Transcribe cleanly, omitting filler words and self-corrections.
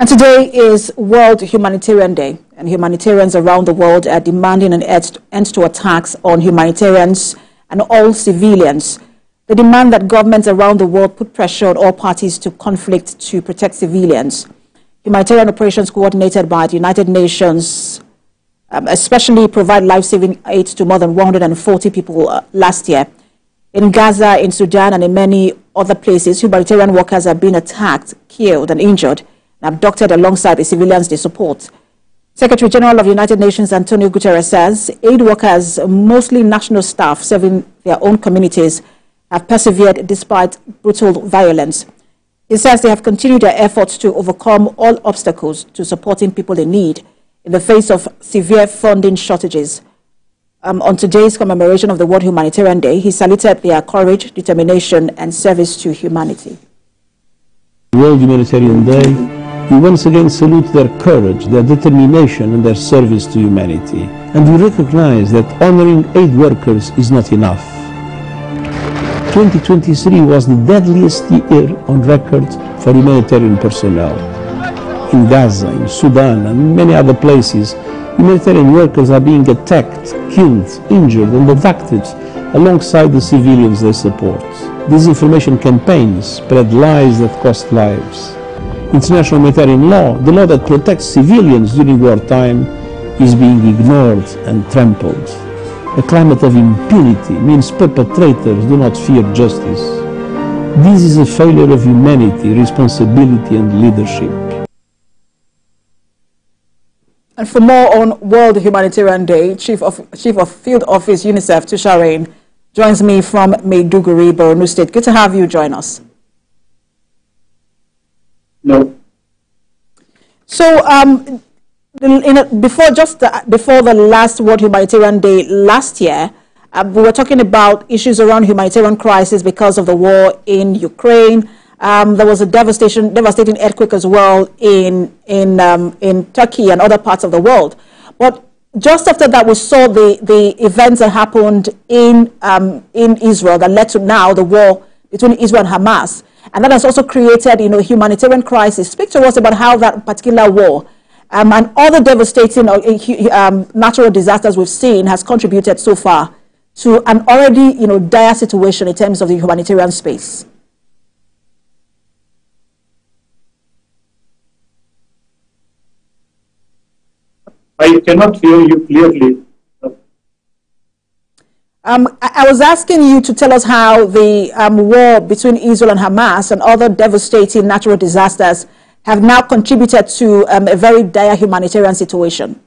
And today is World Humanitarian Day, and humanitarians around the world are demanding an end to attacks on humanitarians and all civilians. They demand that governments around the world put pressure on all parties to conflict to protect civilians. Humanitarian operations coordinated by the United Nations especially provide life-saving aid to more than 140 people last year. In Gaza, in Sudan, and in many other places, humanitarian workers are being attacked, killed, and injured, and abducted alongside the civilians they support. Secretary General of the United Nations, Antonio Guterres, says aid workers, mostly national staff serving their own communities, have persevered despite brutal violence. He says they have continued their efforts to overcome all obstacles to supporting people in need in the face of severe funding shortages. On today's commemoration of the World Humanitarian Day, he saluted their courage, determination, and service to humanity. World Humanitarian Day, we once again salute their courage, their determination, and their service to humanity. And we recognize that honoring aid workers is not enough. 2023 was the deadliest year on record for humanitarian personnel. In Gaza, in Sudan, and many other places, humanitarian workers are being attacked, killed, injured, and abducted alongside the civilians they support. Disinformation campaigns spread lies that cost lives. International humanitarian law, the law that protects civilians during wartime, is being ignored and trampled. A climate of impunity means perpetrators do not fear justice. This is a failure of humanity, responsibility, and leadership. And for more on World Humanitarian Day, Chief of Field Office UNICEF, Tusharain, joins me from Maiduguri, Borno State. Good to have you join us. No. So, before the last World Humanitarian Day last year, we were talking about issues around humanitarian crisis because of the war in Ukraine. There was a devastating earthquake as well in Turkey and other parts of the world. But just after that, we saw the events that happened in Israel that led to now the war between Israel and Hamas. And that has also created, a humanitarian crisis. Speak to us about how that particular war and other devastating natural disasters we've seen has contributed so far to an already, dire situation in terms of the humanitarian space. I cannot hear you clearly. I was asking you to tell us how the war between Israel and Hamas and other devastating natural disasters have now contributed to a very dire humanitarian situation.